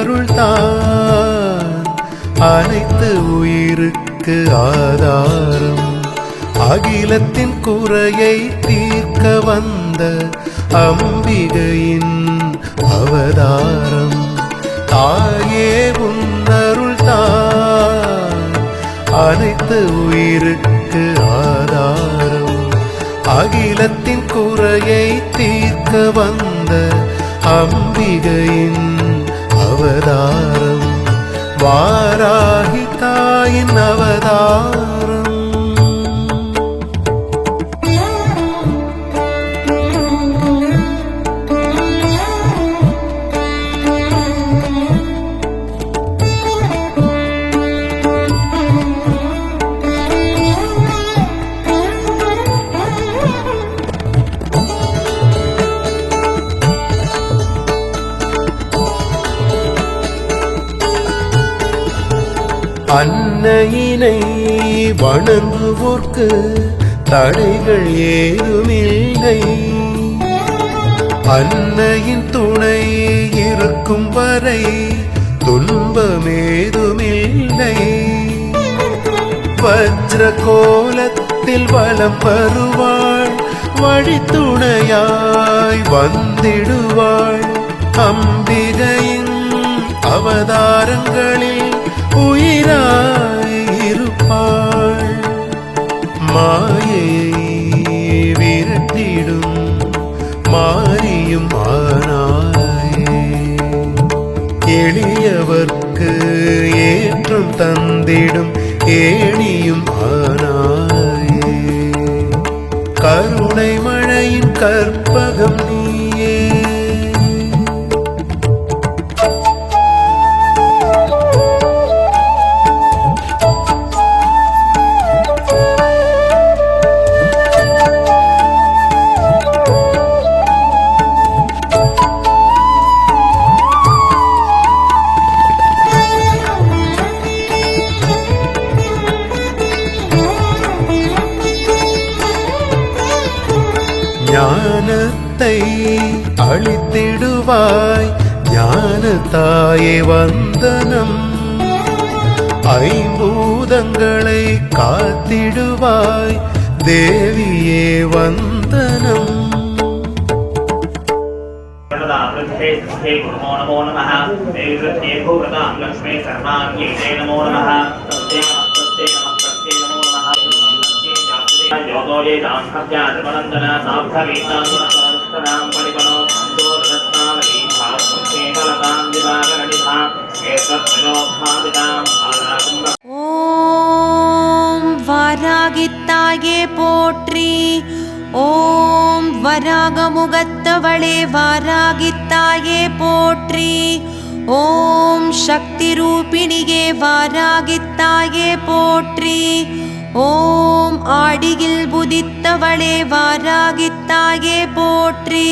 அருள்தான் அனைத்து உயிருக்கு ஆதாரம். அகிலத்தின் குறையை தீர்க்க வந்த அம்பிகையின் அவதாரம். தாயே உன்னருள்தான் அனைத்து உயிருக்கு ஆதாரம். அகிலத்தின் குறையை தீர்க்க வந்த அம்பிகையின் அவதாரம். வாராகி தாயின் அவதாரம். அன்னையினை வணங்குவோர்க்கு தடைகள் ஏதுமில்லை. அன்னையின் துணை இருக்கும் வரை துன்பமேதுமில்லை. வஜ்ர கோலத்தில் வலம் வருவாள், வழித்துணையாய் வந்திடுவாள். அம்பிகையின் அவதாரங்களில் உயிராயிருப்பாள். மாயையை விரட்டிடும் மாரியும் ஆனாயே. எளியவர்க்கு ஏற்றம் தந்திடும் ஏணியும் ஆனாயே. கருணை மழையின் கற்பகம் நீயே. ஞானத்தை அளித்திடுவாய் ஞான தாயே வந்தனம். ஐம்பூதங்களை காத்திடுவாய் தேவியே வந்தனம். नमो नमः देवृत्ते भूवतां लक्ष्मी सर्वाङ्गीते नमो नमः तस्यै नमो नमः योगो ये दान्हव्याजमनन्दन साब्धवीतां परिपनो दोरदत्तावली भास्वसेकलतां दिवाकरनिधा एतत्प्रयोक्तादिताम् आदाकुम्भ. ஓம் வாராகித்தாயே போற்றி. ஓம் வராகமுகத்தவளே வாராகித்தாயே போற்றி. ஓம் சக்தி ரூபிணியே வாராகித்தாயே போற்றி. ஓம் ஆடியில் புதித்தவளே வாராகித்தாயே போற்றி.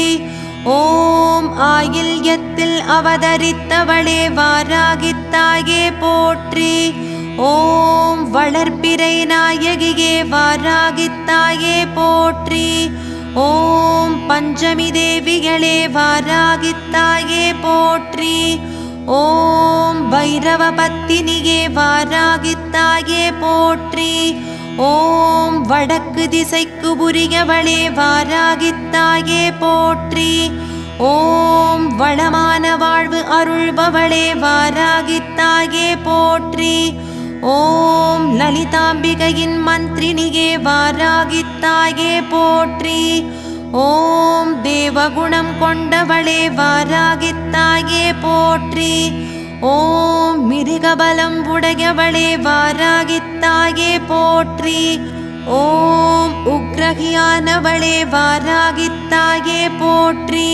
ஓம் ஆயில்யத்தில் அவதரித்தவளே வாராகித்தாயே போற்றி. ஓம் வளர்ப்பிறை நாயகியே வாராகித்தாயே போற்றி. ஓம் பஞ்சமி தேவிகளே வாராகித்தாயே போற்றி. ஓம் பைரவ பத்தினியே வாராகித்தாயே போற்றி. ஓம் வடக்கு திசைக்கு புரியவளே வாராகித்தாயே போற்றி. ஓம் வளமான வாழ்வு அருள்பவளே வாராகித்தாயே போற்றி. ஓம் லலிதாம்பிகையின் மந்திரினியே வாராகித்தாயே போற்றி. ஓம் தேவகுணம் கொண்டவளே வாராகித்தாயே போற்றி. ஓம் மிருகபலம் உடையவளே வாராகித்தாயே போற்றி. ஓம் உக்ரகியானவளே வாராகித்தாயே போற்றி.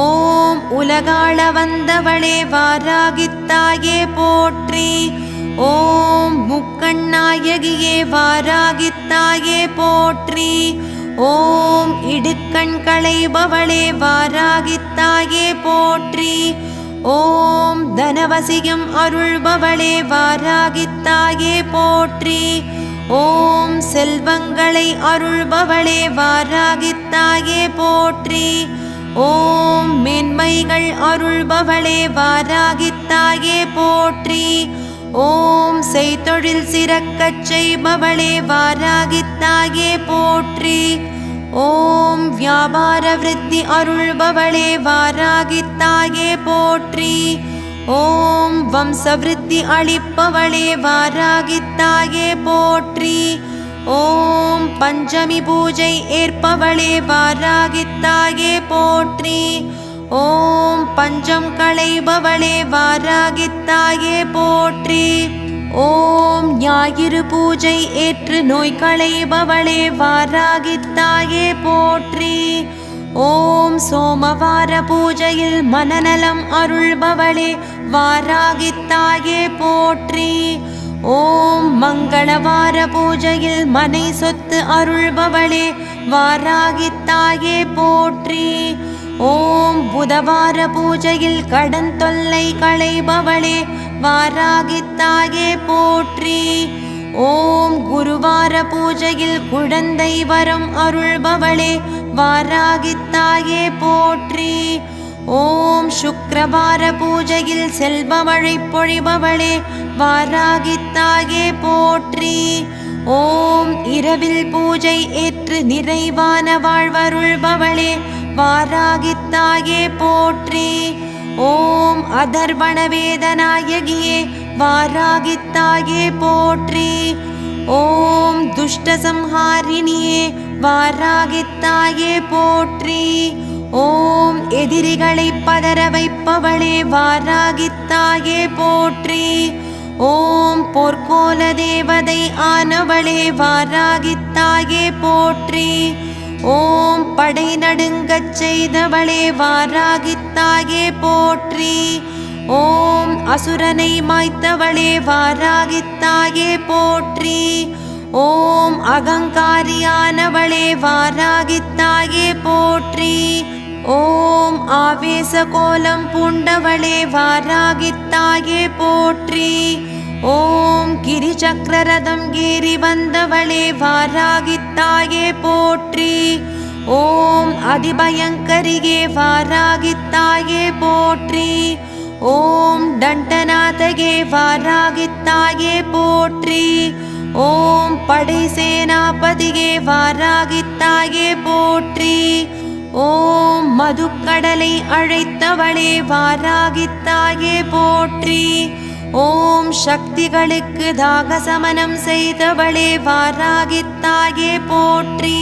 ஓம் உலகாள வந்தவளே வாராகித்தாயே போற்றி. ஓம் முக்கண்ணாயகியே வாராகித்தாயே போற்றி. ஓம் இடுக்கண் களைபவளே வாராகித்தாயே போற்றி. ஓம் தனவசியம் அருள்பவளே வாராகித்தாயே போற்றி. ஓம் செல்வங்களை அருள்பவளே வாராகித்தாயே போற்றி. ஓம் மேன்மை நன்மைகள் அருள்பவளே வாராகித்தாயே போற்றி. ஓம் செய்தொழில் சிறக்கச் செய்பவளே வாராகித்தாயே போற்றி. ஓம் வியாபார விருத்தி அருள்பவளே வாராகித்தாயே போற்றி. ஓம் வம்சவிருத்தி அளிப்பவளே வாராகித்தாயே போற்றி. ஓம் பஞ்சமி பூஜை ஏற்பவளே வாராகித்தாயே போற்றி. ஓம் பஞ்சம் களைபவளே வாராகித்தாயே போற்றி. ஓம் ஞாயிறு பூஜை ஏற்று நோய் களைபவளே வாராகித்தாயே போற்றி. ஓம் சோமவார பூஜையில் மனநலம் அருள்பவளே வாராகித்தாயே போற்றி. ஓம் மங்களவார பூஜையில் மனை சொத்து அருள்பவளே வாராகித்தாயே போற்றி. ஓம் புதவார பூஜையில் கடன் தொல்லை களைபவளே வாராகித்தாயே போற்றி. ஓம் குருவார பூஜையில் குழந்தை வரம் அருள்பவளே வாராகித்தாயே போற்றி. ஓம் சுக்கிரவார பூஜையில் செல்வமழை பொழிபவளே வாராகித்தாயே போற்றி. ஓம் இரவில் பூஜை ஏற்று நிறைவான வாழ்வருள்பவளே வாராகித்தாயே போற்றி. ஓம் அதர்வண வேதநாயகியே வாராகித்தாயே போற்றி. ஓம் துஷ்டசம்ஹாரிணியே வாராகித்தாயே போற்றி. ஓம் எதிரிகளை பதற வைப்பவளே வாராகித்தாயே போற்றி. ஓம் போர்க்கோல தேவதை ஆனவளே வாராகித்தாயே போற்றி. ஓம் படை நடுங்கச் செய்தவளே வாராகித்தாயே போற்றி. ஓம் அசுரனை மாய்த்தவளே வாராகித்தாயே போற்றி. ஓம் அகங்காரியானவளே வாராகித்தாயே போற்றி. ஓம் ஆவேச கோலம் பூண்டவளே வாராகித்தாயே போற்றி. ஓம் கிரிசக்கரரதம் ஏறி வந்தவளே வாராகித்தாயே போற்றி. ஓம் அதிபயங்கரியே வாராகித்தாயே போற்றி. ஓம் தண்டநாதகே வாராகித்தாயே போற்றி. ஓம் படை சேனாபதியே வாராகித்தாயே போற்றி. ஓம் மதுக்கடலை அழைத்தவளே வாராகித்தாயே போற்றி. ஓம் சக்திகளுக்கு தாகசமனம் செய்தவளே வாராகித்தாயே போற்றி.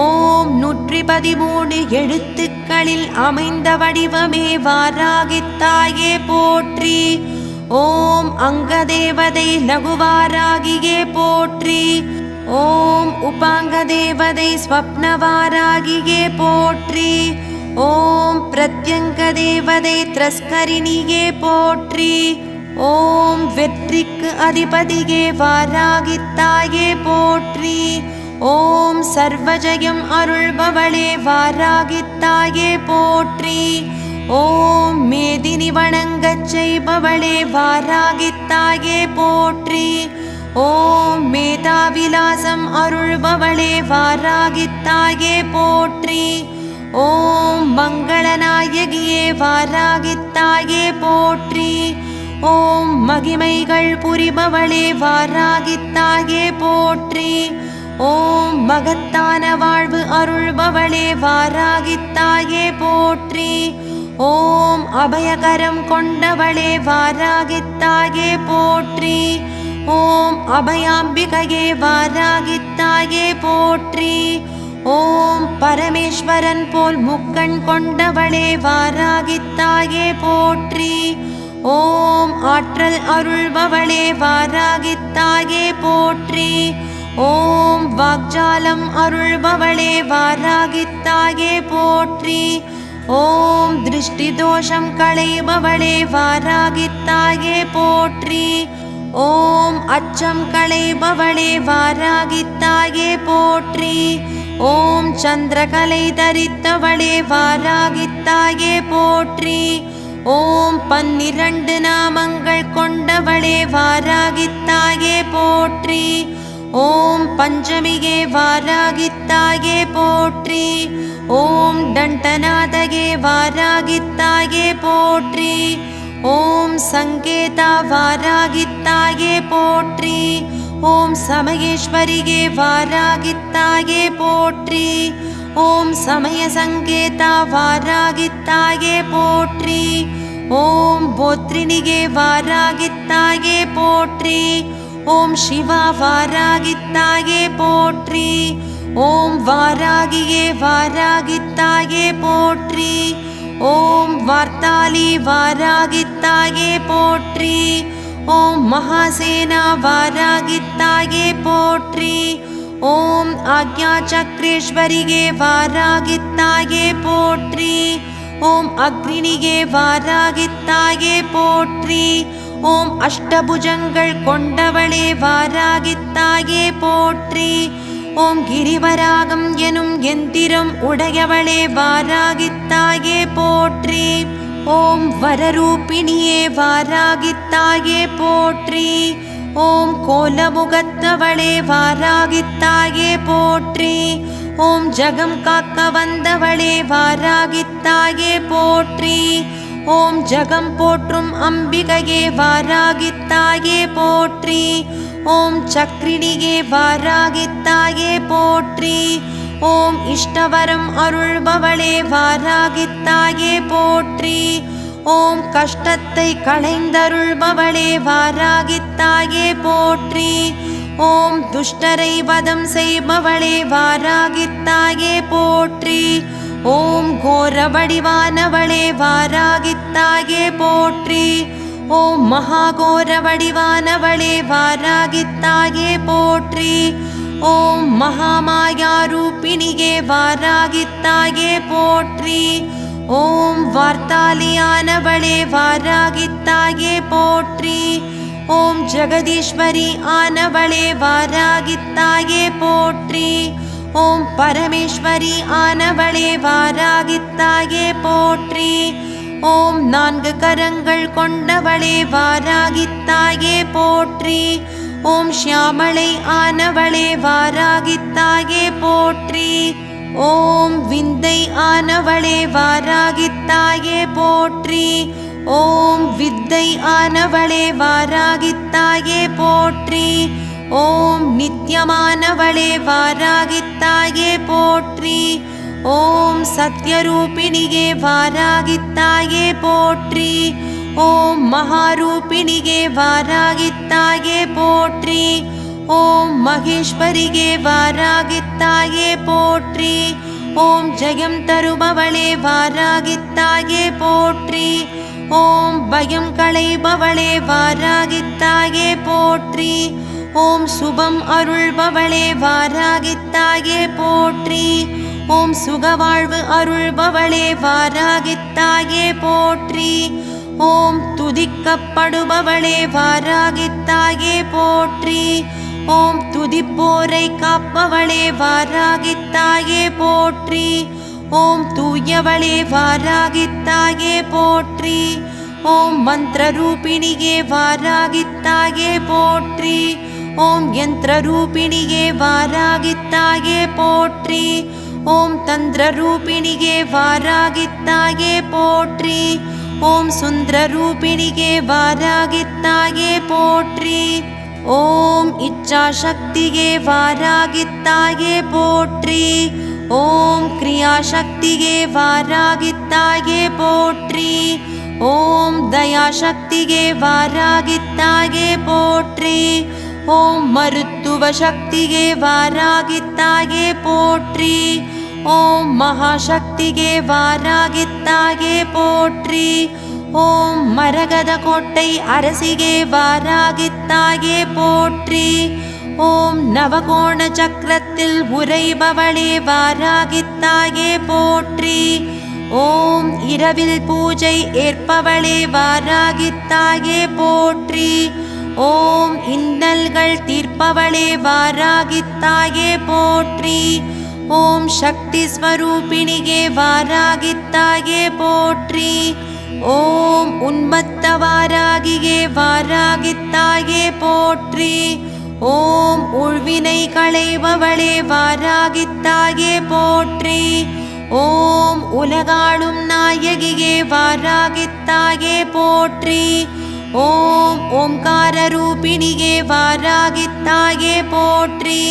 ஓம் 113 எழுத்துக்களில் அமைந்த வடிவமே வாராகித்தாயே போற்றி. ஓம் அங்கதேவதை லகுவாராகியே போற்றி. ஓம் உபாங்கதேவதை ஸ்வப்னவாராகியே போற்றி. ஓம் பிரத்யங்கதேவதை திரஸ்கரிணியே போற்றி. ஓம் வெற்றிக்கு அதிபதியே வாராகித்தாயே போற்றி. ஓம் சர்வஜயம் அருள்பவளே வாராகித்தாயே போற்றி. ஓம் மேதினி வணங்கச் செய்பவளே வாராகித்தாயே போற்றி. ஓம் மேதாவிலாசம் அருள்பவளே வாராகித்தாயே போற்றி. ஓம் மங்களநாயகியே வாராகித்தாயே போற்றி. ஓம் மகிமைகள் புரிபவளே வாராகித்தாயே போற்றி. ஓம் மகத்தான வாழ்வு அருள்பவளே வாராகித்தாயே போற்றி. ஓம் அபயகரம் கொண்டவளே வாராகித்தாயே போற்றி. ஓம் அபயாம்பிகையே வாராகித்தாயே போற்றி. ஓம் பரமேஸ்வரன் போல் முக்கண் கொண்டவளே வாராகித்தாயே போற்றி. ஓம் ஆற்றல் அருள்பவளே வாராகித்தாயே போற்றி. ஓம் வாக்ஜாலம் அருள்பவளே வாராகித்தாயே போற்றி. ஓம் திருஷ்டி தோஷம் களைபவளே வாராகித்தாயே போற்றி. ஓம் அச்சம் களைபவளே வாராகித்தாயே போற்றி. ஓம் சந்திரகலை தரித்தவளே வாராகித்தாயே போற்றி. ஓம் 12 நாமங்கள் கொண்டவளே வாராகித்தாயே போற்றி. ஓம் பஞ்சமியே வாராகித்தாயே போற்றி. ஓம் டண்டநாதகே வாராகித்தாயே போற்றி. ஓம் சங்கேதா வாராகித்தாயே போற்றி. ஓம் சமயேஸ்வரியே வாராகித்தாயே போற்றி. ஓம் சமய சங்கேதா வாராகித்தாயே போற்றி. ஓம் போத்ரினிகே வாராகித்தாயே போற்றி. ஓம் சிவா வாராகித்தாயே போற்றி. ஓம் வாராகியே வாராகித்தாயே போற்றி. ஓம் வார்த்தாளி வாராகித்தாயே போற்றி. ஓம் மகாசேனா வாராகித்தாயே போற்றி. ஓம் ஆக்ஞா சக்ரேஸ்வரியே வாராகித்தாயே போற்றி. ஓம் அக்னினிகே வாராகித்தாயே போற்றி. ஓம் அஷ்டபுஜங்கள் கொண்டவளே வாராகித்தாயே போற்றி. ஓம் கிரிவராகம் எனும் எந்திரம் உடையவளே வாராகித்தாயே போற்றி. ஓம் வரரூபிணியே வாராகித்தாயே போற்றி. ஓம் கோலமுகத்தவளே வாராகித்தாயே போற்றி. ஓம் ஜகம் காக்க வந்தவளே வாராகித்தாயே போற்றி. ஓம் ஜகம் போற்றும் அம்பிகையே வாராகித்தாயே போற்றி. ஓம் சக்ரிணியே வாராகித்தாயே போற்றி. ஓம் இஷ்டவரம் அருள்பவளே வாராகித்தாயே போற்றி. ஓம் கஷ்டத்தை களைந்தருள்பவளே வாராகித்தாயே போற்றி. ஓம் துஷ்டரை வதம் செய்பவளே வாராகித்தாயே போற்றி. ஓம் கோர வடிவானவளே வாராகித்தாயே போற்றி. ஓம் மகாகோர வடிவானவளே வாராகித்தாயே போற்றி. ஓம் மகாமாயா ரூபிணியே வாராகித்தாயே போற்றி. ஓம் வார்த்தாளியானவளே வாராகித்தாயே போற்றி. ஓம் ஜெகதீஸ்வரி ஆனவளே வாராகித்தாயே போற்றி. ஓம் பரமேஸ்வரி ஆனவளே வாராகித்தாயே போற்றி. ஓம் நான்கு கரங்கள் கொண்டவளே வாராகித்தாயே போற்றி. ஓம் ஷியாமளை ஆனவளே வாராகித்தாயே போற்றி. ஓம் விந்தை ஆனவளே வாராகித்தாயே போற்றி. ஓம் வித்தை ஆனவளே வாராகித்தாயே போற்றி. ஓம் நித்யமானவளே வாராகித்தாயே போற்றி. ஓம் சத்யரூபிணியே வாராகித்தாயே போற்றி. ஓம் மகாரூபிணியே வாராகித்தாயே போற்றி. ஓம் மகேஸ்வரியே வாராகித்தாயே போற்றி. ஓம் ஜெயம் தருபவளே வாராகித்தாயே போற்றி. ஓம் பயம் களைபவளே வாராகித்தாயே போற்றி. ஓம் சுபம் அருள்பவளே வாராகித்தாயே போற்றி. ஓம் சுகவாழ்வு அருள்பவளே வாராகித்தாயே போற்றி. ஓம் துதிக்கப்படுபவளே வாராகித்தாயே போற்றி. ஓம் துதிப்போரை காப்பவளே வாராகித்தாயே போற்றி. ஓம் தூயவளே வாராகித்தாயே போற்றி. ஓம் மந்திரரூபிணியே வாராகித்தாயே போற்றி. ஓம் யந்திரரூபிணியே வாராகித்தாயே போற்றி. ஓம் தந்திரரூபிணியே வாராகித்தாயே போற்றி. ஓம் சுந்தரரூபிணியே வாராகித்தாயே போற்றி. ஓம் இச்சாசக்தியே வாராகித்தாயே போற்றி. ஓம் கிரியாசக்தியே வாராகித்தாயே போற்றி. ஓம் தயாசக்தியே வாராகித்தாயே போற்றி. ஓம் மருத்துவ சக்தியே வாராகித்தாயே போற்றி. ஓம் மகாசக்தியே வாராகித்தாயே போற்றி. ஓம் மரகத கோட்டை அரசியே வாராகித்தாயே போற்றி. ஓம் நவகோண சக்கரத்தில் உறைபவளே வாராகித்தாயே போற்றி. ஓம் இரவில் பூஜை ஏற்பவளே வாராகித்தாயே போற்றி. ஓம் இன்னல்கள் தீர்ப்பவளே வாராகித்தாயே போற்றி. ஓம் சக்தி ஸ்வரூபிணியே வாராகித்தாயே போற்றி. ஓம் உன்மத்த வாராகியே வாராகித்தாயே போற்றி. ஓம் உள்வினை களைபவளே வாராகித்தாயே போற்றி. ஓம் உலகாளும் நாயகியே வாராகித்தாயே போற்றி. ஓம் ஓம்கார ரூபிணியே வாராகித்தாயே போற்றி.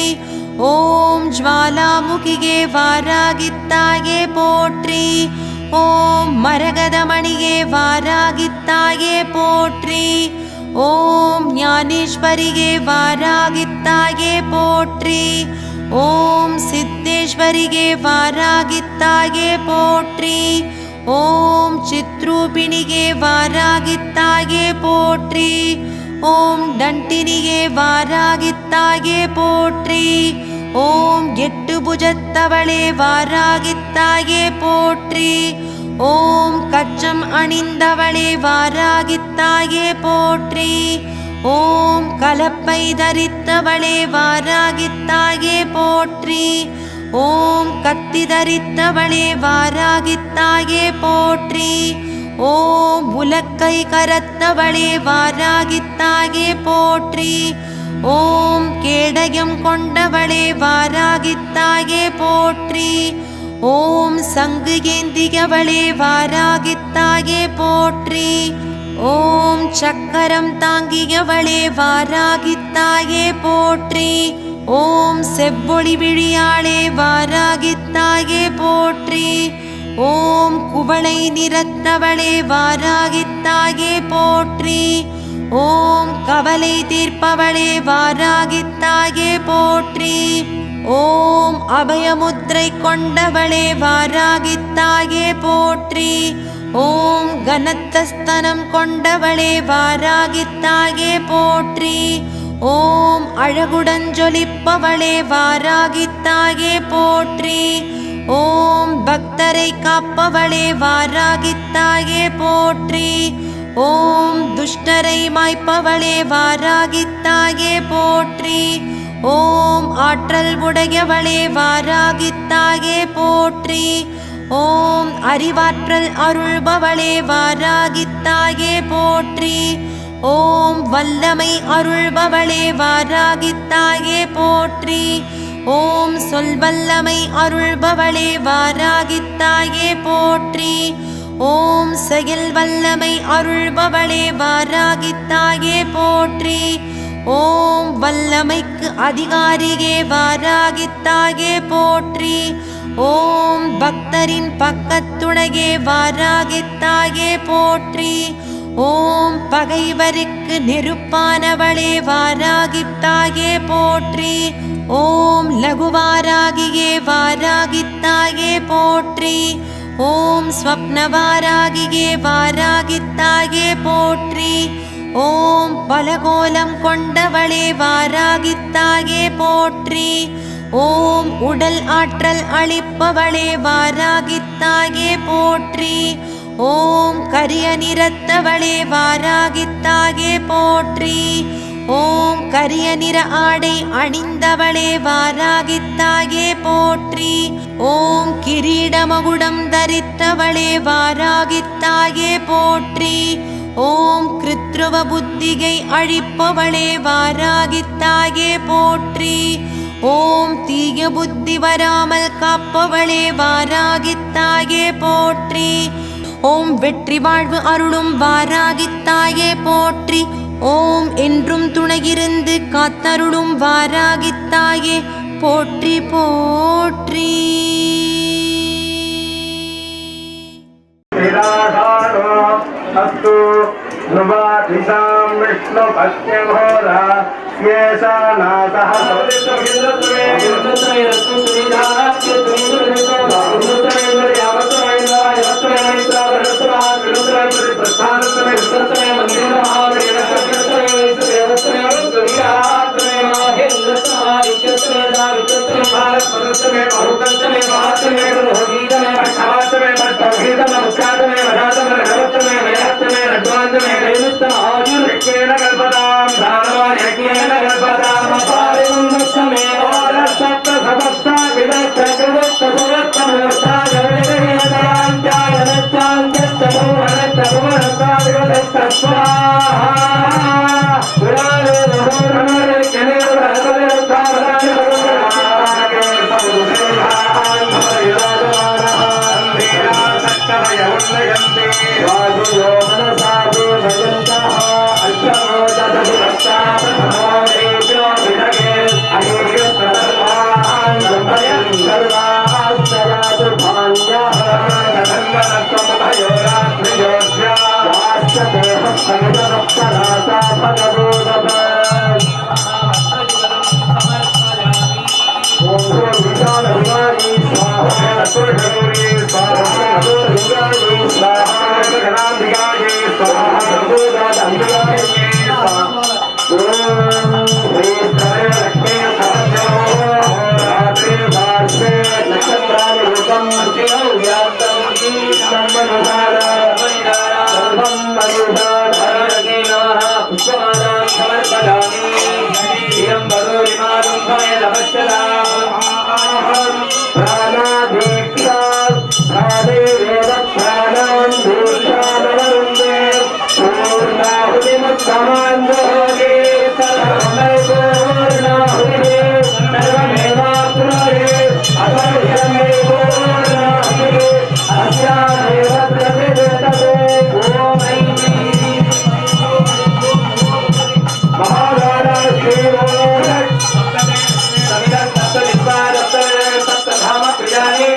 ஓம் ஜ்வாலாமுகியே வாராகித்தாயே போற்றி. ஓம் மரகதமணியே வாராகித்தாயே போற்றி. ஓம் ஞானேஸ்வரியே வாராகித்தாயே போற்றி. ஓம் சித்தேஸ்வரியே வாராகித்தாயே போற்றி. ஓம் சித்ரூபிணியே வாராகித்தாயே போற்றி. ஓம் தண்டினியே வாராகித்தாயே போற்றி. ஓம் எட்டு புஜத்தவளே வாராகித்தாயே போற்றி. ஓம் கச்சம் அணிந்தவளே வாராகித்தாயே போற்றி. ஓம் கலப்பை தரித்தவளே வாராகித்தாயே போற்றி. ஓம் கத்தி தரித்தவளே வாராகித்தாயே போற்றி. ஓம் உலக்கை கரத்தவளே வாராகித்தாயே போற்றி. ஓம் கேடயம் கொண்டவளே வாராகித்தாயே போற்றி. ஓம் சங்கு ஏந்தியவளே வாராகித்தாயே போற்றி. ஓம் சக்கரம் தாங்கியவளே வாராகித்தாயே போற்றி. ஓம் செவ்வொளி விழியாளே வாராகித்தாயே போற்றி. ஓம் குவளை நிறத்தவளே வாராகித்தாயே போற்றி. ஓம் கவலை தீர்ப்பவளே வாராகித்தாயே போற்றி. ஓம் அபயமுத்திரை கொண்டவளே வாராகித்தாயே போற்றி. ஓம் கனத்தஸ்தனம் கொண்டவளே வாராகித்தாயே போற்றி. ஓம் அழகுடன் ஜொலிப்பவளே வாராகித்தாயே போற்றி. ஓம் பக்தரை காப்பவளே வாராகித்தாயே போற்றி. ஓம் துஷ்டரை மாய்ப்பவளே வாராகித்தாயே போற்றி. ஓம் ஆற்றல் உடையவளே வாராகித்தாயே போற்றி. ஓம் அறிவாற்றல் அருள்பவளே வாராகித்தாயே போற்றி. ஓம் வல்லமை அருள்பவளே வாராகித்தாயே போற்றி. ஓம் சொல்வல்லமை அருள்பவளே வாராகித்தாயே போற்றி. ஓம் செயல் வல்லமை அருள்பவளே வாராகித்தாயே போற்றி. ஓம் வல்லமைக்கு அதிகாரியே வாராகித்தாயே போற்றி. ஓம் பக்தரின் பக்கத்துணையே வாராகித்தாயே போற்றி. ஓம் பகைவருக்கு நெருப்பானவளே வாராகித்தாயே போற்றி. ஓம் லகுவாராகியே வாராகித்தாயே போற்றி. ஓம் ஸ்வப்னவாராகியே வாராகித்தாயே போற்றி. ஓம் பலகோலம் கொண்டவளே வாராகித்தாயே போற்றி. ஓம் உடல் ஆற்றல் அளிப்பவளே வாராகித்தாயே போற்றி. ஓம் கரிய நிறத்தவளே வாராகித்தாயே போற்றி. ஓம் கரிய நிற ஆடை அணிந்தவளே வாராகித்தாயே போற்றி. ஓம் கிரீடமகுடம் தரித்தவளே வாராகித்தாயே போற்றி. ஓம் கிருத்ருவ புத்திகை அழிப்பவளே வாராகித்தாயே போற்றி. ஓம் தீய புத்தி வராமல் காப்பவளே வாராகித்தாயே போற்றி. ஓம் வெற்றி வாழ்வு அருளும் வாராகித்தாயே போற்றி. ஓம் என்றும் துணையிருந்து காத்தருளும் வாராகித்தாயே போற்றி போற்றி. अस्तु ध्रुवाधिसां विष्णुपत्यघोरा येषा नासः स्वाहा वन्दयन्ति वायुयो मनसादे भजन्तः अष्टमोदशभक्ताभ्यो विनगे अनेकप्रसर्वान् सम्पयन् सर्वास्तयातु भान्यः धर्मनत्वमुभयोरात्रियोऽस्या वास्तदेहः समितमप्पराता भगवोदभ ओम विशाल विवादी स्वाहा पुरुषगौरी स्वाहा दुर्गाजी स्वाहा गणाधिकाजी स्वाहा दुर्गादंबिकाजी स्वाहा ओम श्री लक्ष्मी सहस्रो रात्रि भाष्ये नक्षत्राणि रूपं व्याप्तं सम्मनुसार सर्वं मयुधारके नमः पुष्पमालां समर्पयामि इयं वदोरिमारुम्भय नमश्चला प्राणादीक्षा प्राणेरेव प्राणान् दीक्षामवरुन्धे पूर्णाहुतिमुत्तमान्दोगे सर्वमेव पूर्णाहुतिः सर्वमेवाप्नुरे अतर्यमे पूर्णाहुतिः अस्यामेव प्रतिष्ठते ॐ महाराणा श्रीमो सप्तधाम प्रियाणि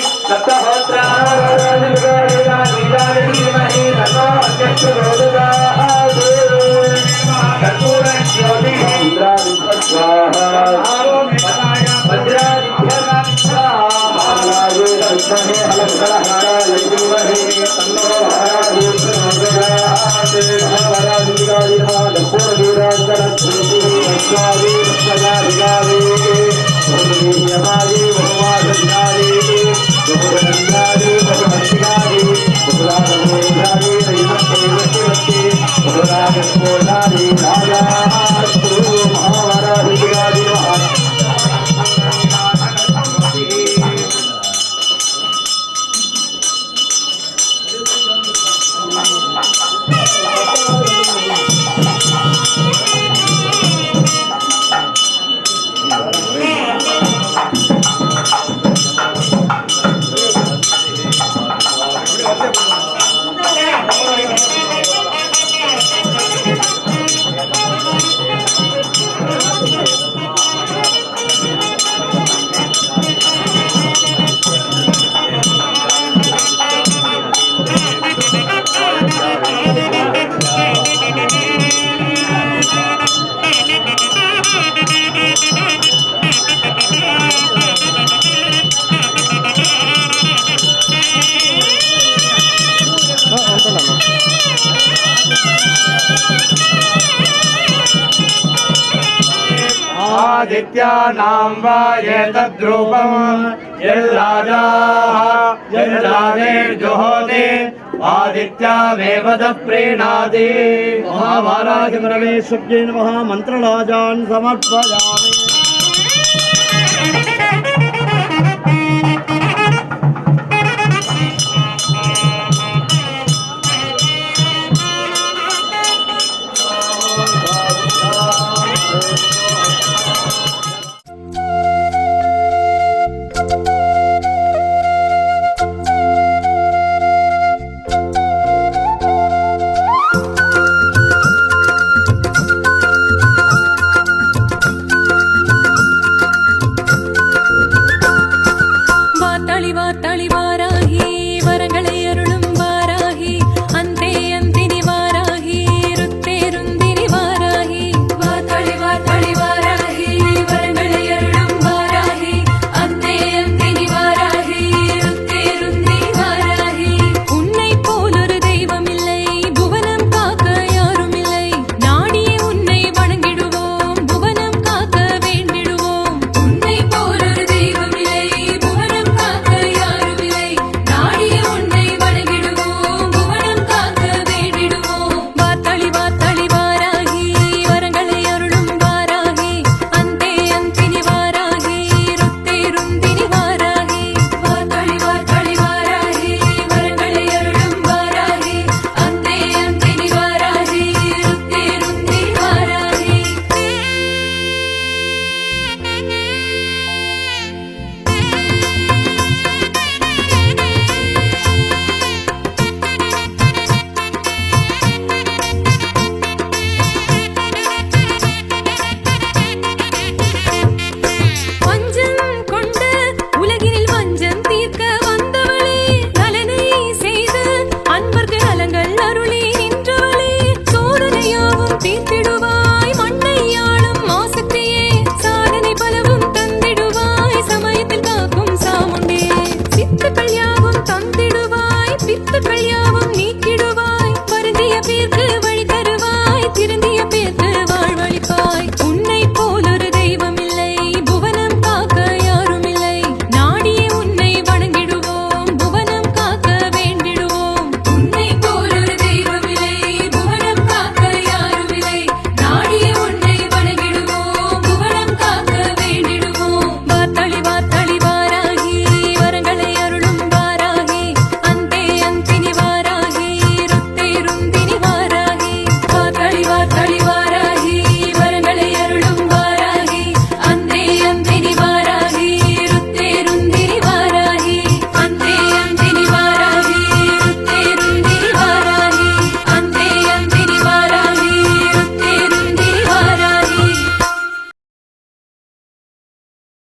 आदित्यानां वा एतद्रूपम् यल्राजार्जुहोति आदित्यामेव च प्रीणाति महाराज परमेश्वर्यै नमः मन्त्रराजान् समर्पयामि யாவும் நீக்கிடுவாய் வருந்திய பேர்க்கு